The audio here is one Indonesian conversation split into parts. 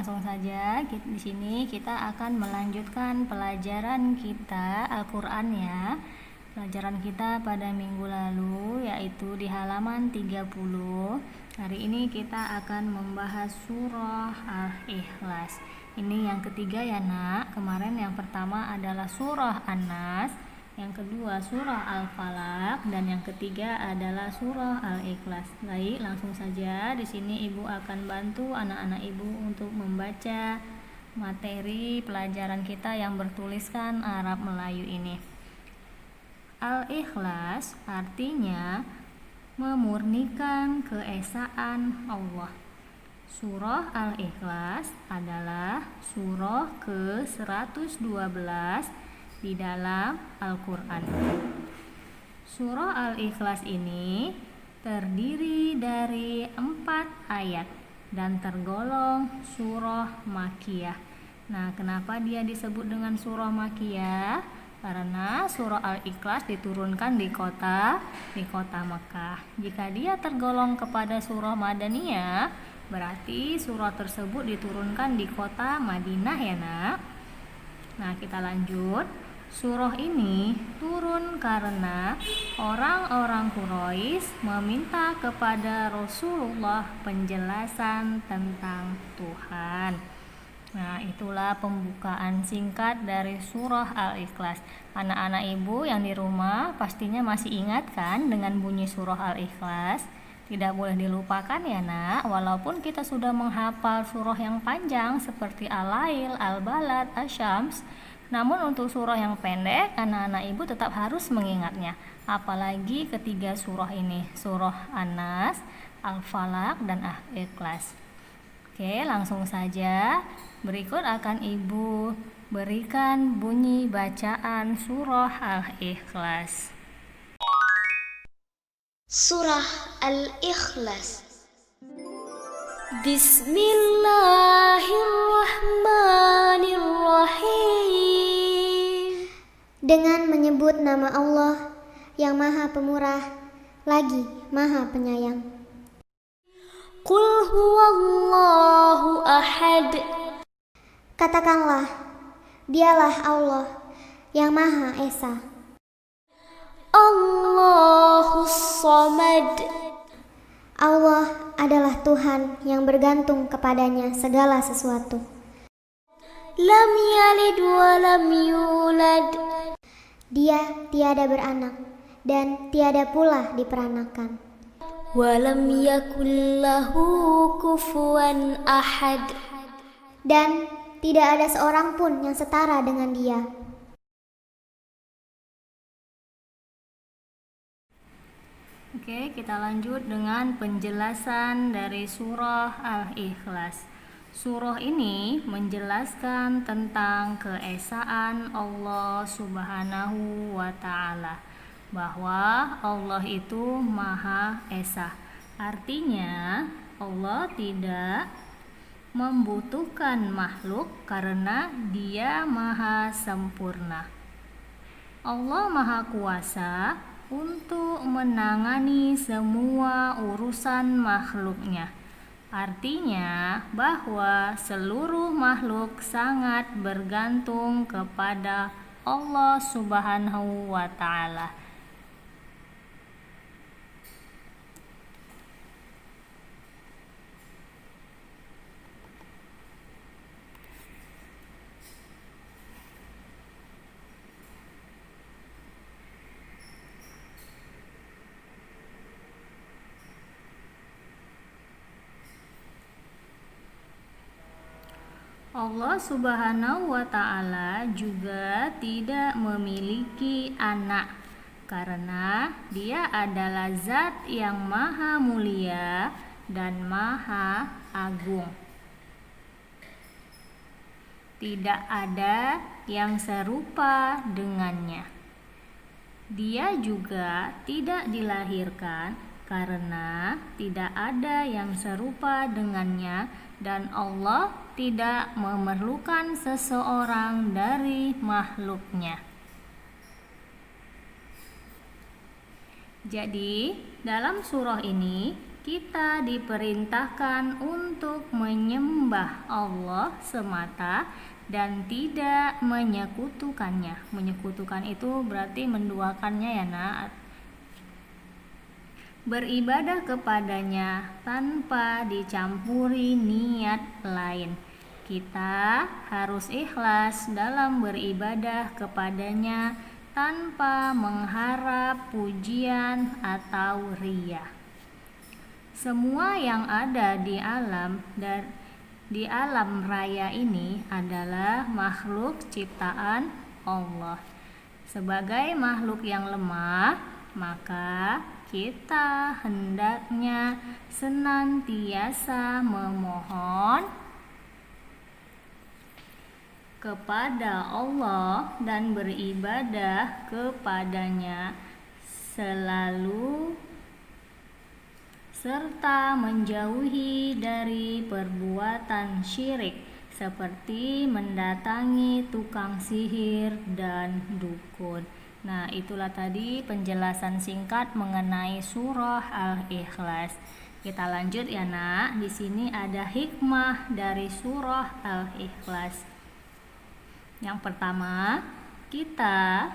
langsung saja. Di sini kita akan melanjutkan pelajaran kita Al-Qur'an ya. Pelajaran kita pada minggu lalu yaitu di halaman 30. Hari ini kita akan membahas surah Al-Ikhlas. Ini yang ketiga ya nak. Kemarin yang pertama adalah surah An-Nas, yang kedua surah Al-Falaq, dan yang ketiga adalah surah Al-Ikhlas. Baik, langsung saja. Di sini ibu akan bantu anak-anak ibu untuk membaca materi pelajaran kita yang bertuliskan Arab Melayu ini. Al-Ikhlas artinya memurnikan keesaan Allah. Surah Al-Ikhlas adalah surah ke-112 di dalam Al-Qur'an. Surah Al-Ikhlas ini terdiri dari 4 ayat dan tergolong surah Makkiyah. Nah, kenapa dia disebut dengan surah Makkiyah? Karena surah Al-Ikhlas diturunkan di kota Makkah. Jika dia tergolong kepada surah Madaniyah, berarti surah tersebut diturunkan di kota Madinah ya nak. Nah, kita lanjut. Surah ini turun karena orang-orang Quraisy meminta kepada Rasulullah penjelasan tentang Tuhan. Nah, itulah pembukaan singkat dari surah Al-Ikhlas. Anak-anak ibu yang di rumah pastinya masih ingat kan dengan bunyi surah Al-Ikhlas? Tidak boleh dilupakan ya nak, walaupun kita sudah menghafal surah yang panjang seperti Al-Lail, Al-Balad, Asy-Syams, namun untuk surah yang pendek, anak-anak ibu tetap harus mengingatnya. Apalagi ketiga surah ini, surah An-Nas, Al-Falaq, dan Al-Ikhlas. Oke, langsung saja. Berikut akan ibu berikan bunyi bacaan surah Al-Ikhlas. Surah Al-Ikhlas. Bismillahirrahmanirrahim. Dengan menyebut nama Allah yang Maha Pemurah lagi Maha Penyayang. Qul huwallahu ahad. Katakanlah, dialah Allah yang Maha Esa. Allahus Samad. Allah adalah Tuhan yang bergantung kepadanya segala sesuatu. Lam yalid wa lam yulad. Dia tiada beranak dan tiada pula diperanakan. Wa lam yakul lahu kufuwan ahad. Dan tidak ada seorang pun yang setara dengan dia. Oke, kita lanjut dengan penjelasan dari surah Al-Ikhlas. Surah ini menjelaskan tentang keesaan Allah Subhanahu wa Ta'ala, bahwa Allah itu Maha Esa. Artinya, Allah tidak membutuhkan makhluk karena Dia Maha Sempurna. Allah Maha Kuasa untuk menangani semua urusan makhluknya. Artinya bahwa seluruh makhluk sangat bergantung kepada Allah Subhanahu wa Ta'ala. Allah Subhanahu wa Ta'ala juga tidak memiliki anak karena Dia adalah Zat yang maha mulia dan maha agung. Tidak ada yang serupa dengannya. Dia juga tidak dilahirkan karena tidak ada yang serupa dengannya, dan Allah tidak memerlukan seseorang dari makhluknya. Jadi, dalam surah ini kita diperintahkan untuk menyembah Allah semata dan tidak menyekutukannya. Menyekutukan itu berarti menduakannya ya nak. Beribadah kepadanya tanpa dicampuri niat lain. Kita harus ikhlas dalam beribadah kepadanya tanpa mengharap pujian atau riya. Semua yang ada di alam raya ini adalah makhluk ciptaan Allah. Sebagai makhluk yang lemah, maka kita hendaknya senantiasa memohon kepada Allah dan beribadah kepadanya selalu serta menjauhi dari perbuatan syirik seperti mendatangi tukang sihir dan dukun. Nah, itulah tadi penjelasan singkat mengenai surah Al-Ikhlas. Kita lanjut ya nak. Di sini ada hikmah dari surah Al-Ikhlas. Yang pertama, kita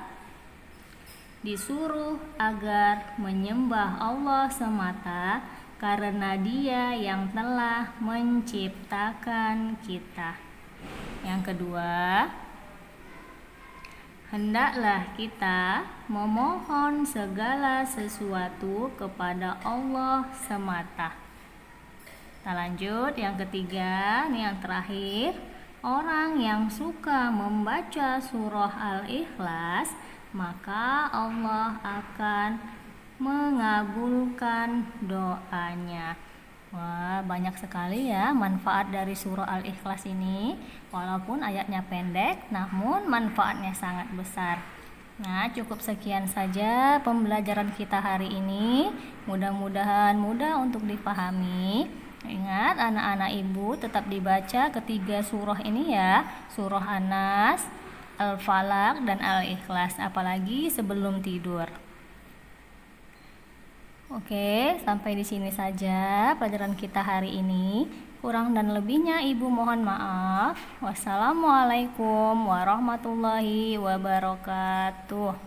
disuruh agar menyembah Allah semata karena Dia yang telah menciptakan kita. Yang kedua, hendaklah kita memohon segala sesuatu kepada Allah semata. Kita lanjut yang ketiga, ini yang terakhir. Orang yang suka membaca surah Al-Ikhlas, maka Allah akan mengabulkan doanya. Wah, banyak sekali ya manfaat dari surah Al-Ikhlas ini. Walaupun ayatnya pendek, namun manfaatnya sangat besar. Nah, cukup sekian saja pembelajaran kita hari ini. Mudah-mudahan mudah untuk dipahami. Ingat anak-anak ibu tetap dibaca ketiga surah ini ya, surah An-Nas, Al-Falaq dan Al-Ikhlas, apalagi sebelum tidur. Oke, sampai di sini saja pelajaran kita hari ini. Kurang dan lebihnya ibu mohon maaf. Wassalamualaikum warahmatullahi wabarakatuh.